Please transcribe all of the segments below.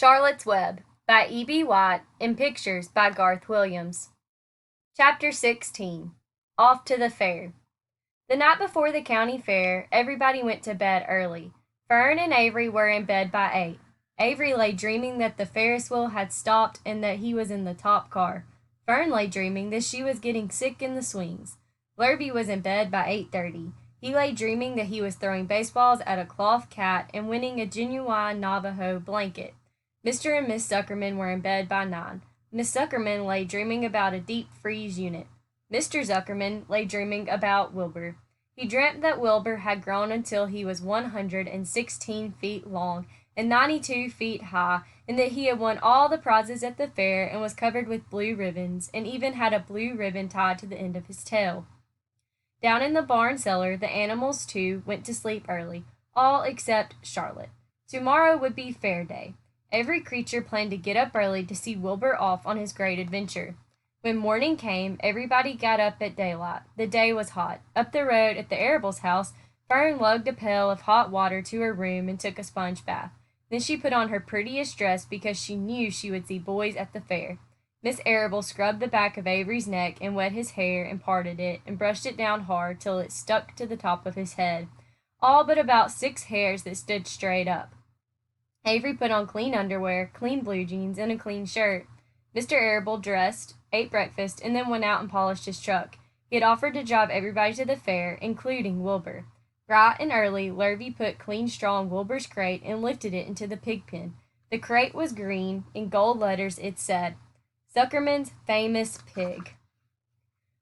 Charlotte's Web by E.B. White and pictures by Garth Williams. Chapter 16 Off to the Fair. The night before the county fair, everybody went to bed early. Fern and Avery were in bed by 8. Avery lay dreaming that the Ferris wheel had stopped and that he was in the top car. Fern lay dreaming that she was getting sick in the swings. Lurby was in bed by 8:30. He lay dreaming that he was throwing baseballs at a cloth cat and winning a genuine Navajo blanket. Mr. and Miss Zuckerman were in bed by 9. Miss Zuckerman lay dreaming about a deep freeze unit. Mr. Zuckerman lay dreaming about Wilbur. He dreamt that Wilbur had grown until he was 116 feet long and 92 feet high, and that he had won all the prizes at the fair and was covered with blue ribbons, and even had a blue ribbon tied to the end of his tail. Down in the barn cellar, the animals, too, went to sleep early, all except Charlotte. Tomorrow would be fair day. Every creature planned to get up early to see Wilbur off on his great adventure. When morning came, everybody got up at daylight. The day was hot. Up the road at the Arables' house, Fern lugged a pail of hot water to her room and took a sponge bath. Then she put on her prettiest dress because she knew she would see boys at the fair. Miss Arable scrubbed the back of Avery's neck and wet his hair and parted it and brushed it down hard till it stuck to the top of his head, all but about 6 hairs that stood straight up. Avery put on clean underwear, clean blue jeans, and a clean shirt. Mr. Arable dressed, ate breakfast, and then went out and polished his truck. He had offered to drive everybody to the fair, including Wilbur. Bright and early, Lurvy put clean straw in Wilbur's crate and lifted it into the pig pen. The crate was green. In gold letters it said, Zuckerman's Famous Pig.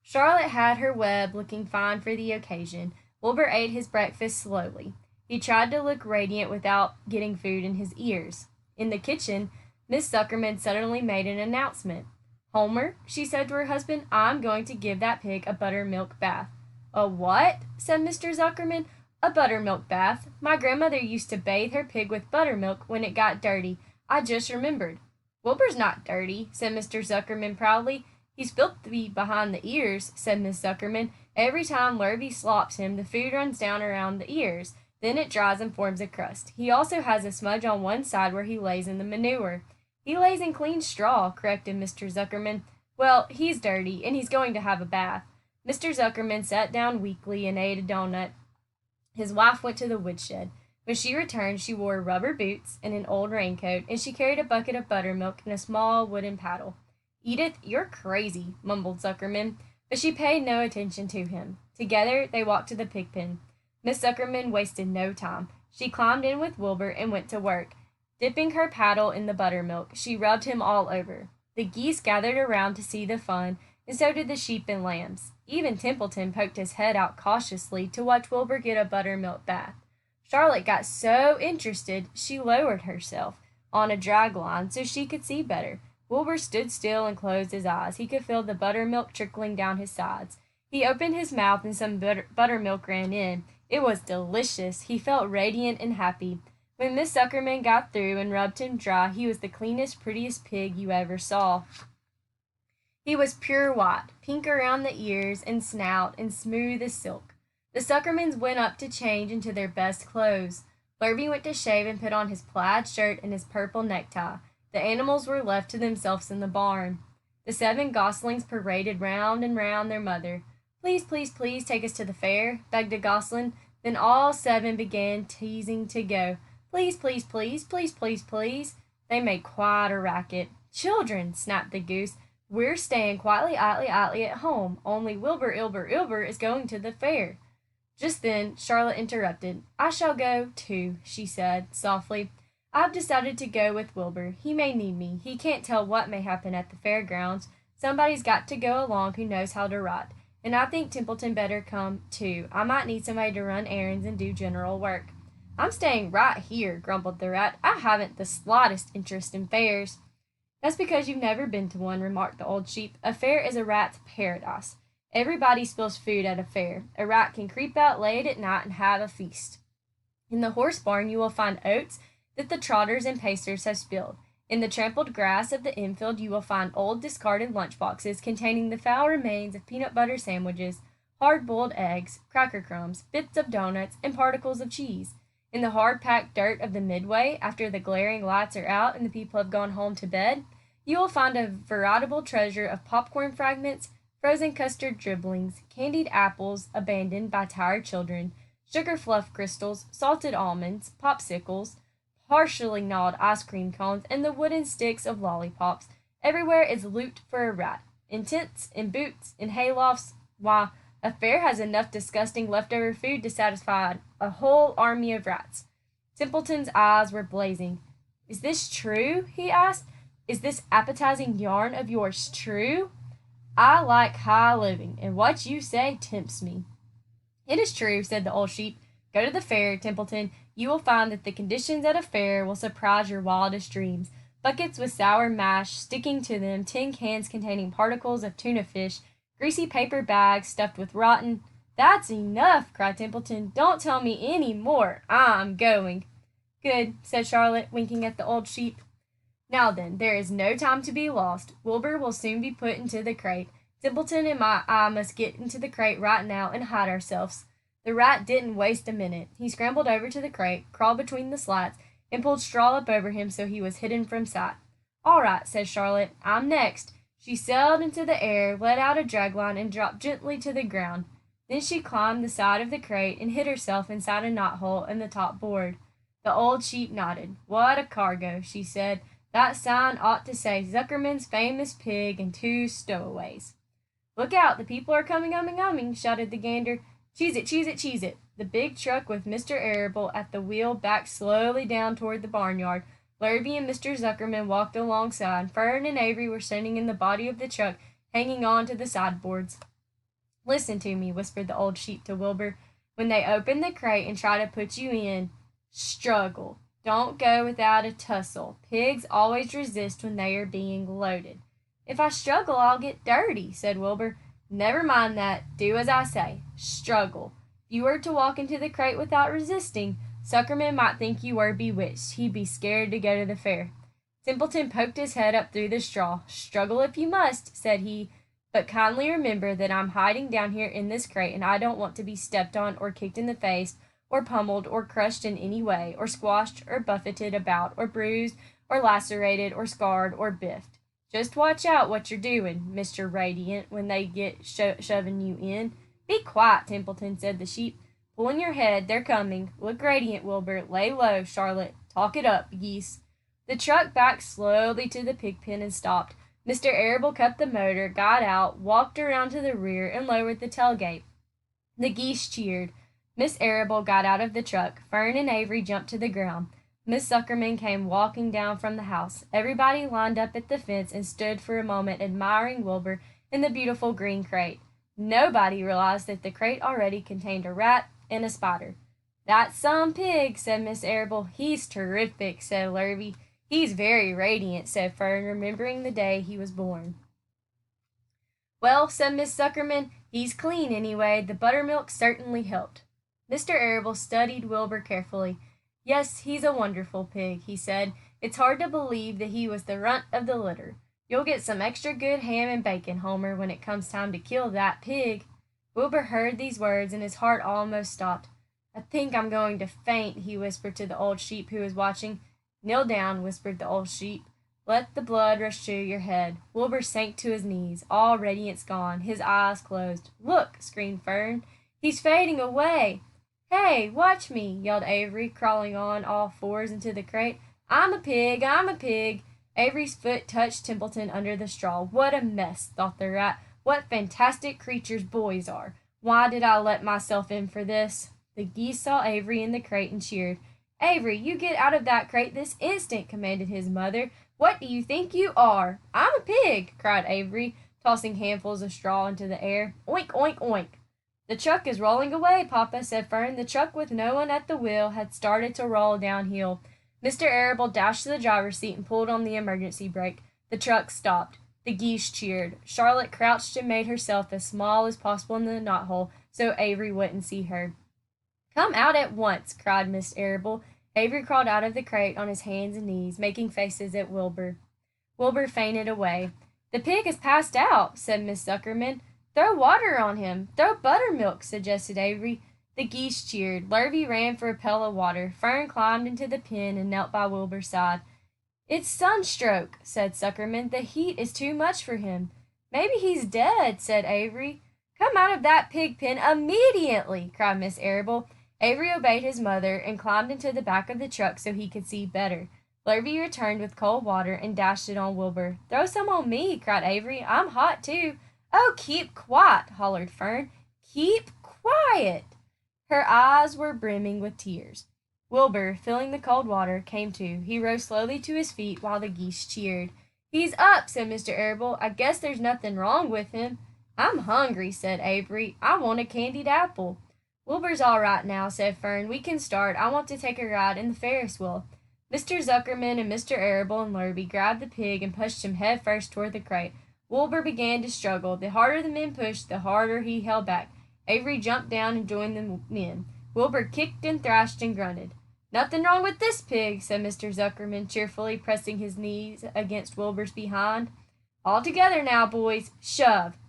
Charlotte had her web looking fine for the occasion. Wilbur ate his breakfast slowly. He tried to look radiant without getting food in his ears. In the kitchen, Miss Zuckerman suddenly made an announcement. Homer, she said to her husband, I'm going to give that pig a buttermilk bath. A what? Said Mr. Zuckerman. A buttermilk bath. My grandmother used to bathe her pig with buttermilk when it got dirty. I just remembered. Wilbur's not dirty, said Mr. Zuckerman proudly. He's filthy behind the ears, said Miss Zuckerman. Every time Lurvy slops him, the food runs down around the ears. Then it dries and forms a crust. He also has a smudge on one side where he lays in the manure. He lays in clean straw, corrected Mr. Zuckerman. Well, he's dirty, and he's going to have a bath. Mr. Zuckerman sat down weakly and ate a donut. His wife went to the woodshed. When she returned, she wore rubber boots and an old raincoat, and she carried a bucket of buttermilk and a small wooden paddle. Edith, you're crazy, mumbled Zuckerman, but she paid no attention to him. Together, they walked to the pig pen. Miss Zuckerman wasted no time. She climbed in with Wilbur and went to work. Dipping her paddle in the buttermilk, she rubbed him all over. The geese gathered around to see the fun, and so did the sheep and lambs. Even Templeton poked his head out cautiously to watch Wilbur get a buttermilk bath. Charlotte got so interested she lowered herself on a drag line so she could see better. Wilbur stood still and closed his eyes. He could feel the buttermilk trickling down his sides. He opened his mouth and some buttermilk ran in. It was delicious. He felt radiant and happy. When Miss Zuckerman got through and rubbed him dry, he was the cleanest, prettiest pig you ever saw. He was pure white, pink around the ears and snout, and smooth as silk. The Zuckermans went up to change into their best clothes. Lurvy went to shave and put on his plaid shirt and his purple necktie. The animals were left to themselves in the barn. The 7 goslings paraded round and round their mother. Please, please, please take us to the fair, begged a gosling. Then all 7 began teasing to go. Please, please, please, please, please, please. They made quite a racket. Children, snapped the goose, we're staying quietly, idly at home. Only Wilbur, Ilber is going to the fair. Just then, Charlotte interrupted. I shall go, too, she said, softly. I've decided to go with Wilbur. He may need me. He can't tell what may happen at the fairgrounds. Somebody's got to go along who knows how to ride. And I think Templeton better come, too. I might need somebody to run errands and do general work. I'm staying right here, grumbled the rat. I haven't the slightest interest in fairs. That's because you've never been to one, remarked the old sheep. A fair is a rat's paradise. Everybody spills food at a fair. A rat can creep out late at night and have a feast. In the horse barn you will find oats that the trotters and pacers have spilled. In the trampled grass of the infield you will find old discarded lunch boxes containing the foul remains of peanut butter sandwiches, hard-boiled eggs, cracker crumbs, bits of doughnuts, and particles of cheese. in the hard-packed dirt of the midway after the glaring lights are out and the people have gone home to bed, you will find a veritable treasure of popcorn fragments, frozen custard dribblings, candied apples abandoned by tired children, sugar fluff crystals, salted almonds, popsicles, partially gnawed ice cream cones, and the wooden sticks of lollipops. Everywhere is loot for a rat. In tents, in boots, in haylofts. Why, a fair has enough disgusting leftover food to satisfy a whole army of rats. Templeton's eyes were blazing. Is this true? He asked. Is this appetizing yarn of yours true? I like high living, and what you say tempts me. It is true, said the old sheep. Go to the fair, Templeton. You will find that the conditions at a fair will surprise your wildest dreams. Buckets with sour mash sticking to them, tin cans containing particles of tuna fish, greasy paper bags stuffed with rotten. That's enough, cried Templeton. Don't tell me any more. I'm going. Good, said Charlotte, winking at the old sheep. Now then, there is no time to be lost. Wilbur will soon be put into the crate. Templeton and I must get into the crate right now and hide ourselves. The rat didn't waste a minute. He scrambled over to the crate, crawled between the slats, and pulled straw up over him so he was hidden from sight. All right, said Charlotte. I'm next. She sailed into the air, let out a dragline, and dropped gently to the ground. Then she climbed the side of the crate and hid herself inside a knothole in the top board. The old sheep nodded. What a cargo, she said. That sign ought to say Zuckerman's famous pig and 2 stowaways. Look out, the people are coming, shouted the gander. Cheese it, cheese it, cheese it. The big truck with Mr. Arable at the wheel backed slowly down toward the barnyard. Lurvy and Mr. Zuckerman walked alongside. Fern and Avery were standing in the body of the truck, hanging on to the sideboards. Listen to me, whispered the old sheep to Wilbur. When they open the crate and try to put you in, struggle. Don't go without a tussle. Pigs always resist when they are being loaded. If I struggle, I'll get dirty, said Wilbur. Never mind that. Do as I say. Struggle. If you were to walk into the crate without resisting, Suckerman might think you were bewitched. He'd be scared to go to the fair. Templeton poked his head up through the straw. Struggle if you must, said he, but kindly remember that I'm hiding down here in this crate, and I don't want to be stepped on or kicked in the face or pummeled or crushed in any way, or squashed or buffeted about, or bruised or lacerated or scarred or biffed. Just watch out what you're doing, Mr. Radiant, when they get shoving you in. Be quiet, Templeton, said the sheep. Pull in your head, they're coming. Look radiant, Wilbur. Lay low, Charlotte. Talk it up, geese. The truck backed slowly to the pig pen and stopped. Mr. Arable cut the motor, got out, walked around to the rear, and lowered the tailgate. The geese cheered. Miss Arable got out of the truck. Fern and Avery jumped to the ground. Miss Zuckerman came walking down from the house. Everybody lined up at the fence and stood for a moment admiring Wilbur in the beautiful green crate. Nobody realized that the crate already contained a rat and a spider. That's some pig, said Miss Arable. He's terrific, said Lurvy. He's very radiant, said Fern, remembering the day he was born. Well, said Miss Zuckerman, he's clean anyway. The buttermilk certainly helped. Mr. Arable studied Wilbur carefully. Yes, he's a wonderful pig, he said. It's hard to believe that he was the runt of the litter. You'll get some extra good ham and bacon, Homer, when it comes time to kill that pig. Wilbur heard these words, and his heart almost stopped. I think I'm going to faint, he whispered to the old sheep who was watching. Kneel down, whispered the old sheep. Let the blood rush to your head. Wilbur sank to his knees, all radiance gone, his eyes closed. Look, screamed Fern. He's fading away. Hey, watch me, yelled Avery, crawling on all fours into the crate. I'm a pig, I'm a pig. Avery's foot touched Templeton under the straw. What a mess, thought the rat. What fantastic creatures boys are. Why did I let myself in for this? The geese saw Avery in the crate and cheered. Avery, you get out of that crate this instant, commanded his mother. What do you think you are? I'm a pig, cried Avery, tossing handfuls of straw into the air. Oink, oink, oink. The truck is rolling away, Papa, said Fern. The truck with no one at the wheel had started to roll downhill. Mr. Arable dashed to the driver's seat and pulled on the emergency brake. The truck stopped. The geese cheered. Charlotte crouched and made herself as small as possible in the knothole so Avery wouldn't see her. Come out at once, cried Miss Arable. Avery crawled out of the crate on his hands and knees, making faces at Wilbur. Wilbur fainted away. The pig has passed out, said Miss Zuckerman. Throw water on him. Throw buttermilk, suggested Avery. The geese cheered. Lurvy ran for a pail of water. Fern climbed into the pen and knelt by Wilbur's side. "It's sunstroke," said Suckerman. "The heat is too much for him." "Maybe he's dead," said Avery. "Come out of that pig pen immediately!" cried Miss Arable. Avery obeyed his mother and climbed into the back of the truck so he could see better. Lurvy returned with cold water and dashed it on Wilbur. "Throw some on me," cried Avery. "I'm hot too." "Oh, keep quiet!" hollered Fern. "Keep quiet!" Her eyes were brimming with tears. Wilbur, feeling the cold water, came to. He rose slowly to his feet while the geese cheered. "He's up," said Mr. Arable. "I guess there's nothing wrong with him." "I'm hungry," said Avery. "I want a candied apple." "Wilbur's all right now," said Fern. "We can start. I want to take a ride in the Ferris wheel." Mr. Zuckerman and Mr. Arable and Lurvy grabbed the pig and pushed him head first toward the crate. Wilbur began to struggle. The harder the men pushed, the harder he held back. Avery jumped down and joined the men. Wilbur kicked and thrashed and grunted. "Nothing wrong with this pig," said Mr. Zuckerman, cheerfully pressing his knees against Wilbur's behind. "All together now, boys. Shove!"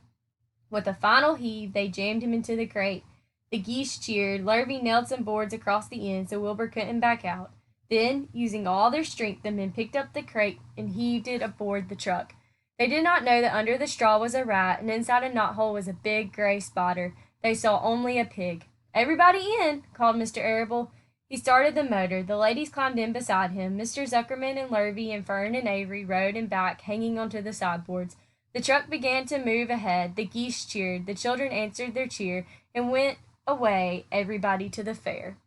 With a final heave, they jammed him into the crate. The geese cheered. Lurvy nailed some boards across the end so Wilbur couldn't back out. Then, using all their strength, the men picked up the crate and heaved it aboard the truck. They did not know that under the straw was a rat, and inside a knothole was a big gray spider. They saw only a pig. "Everybody in!" called Mr. Arable. He started the motor. The ladies climbed in beside him. Mr. Zuckerman and Lurvy and Fern and Avery rode in back, hanging onto the sideboards. The truck began to move ahead. The geese cheered. The children answered their cheer and went away, everybody to the fair.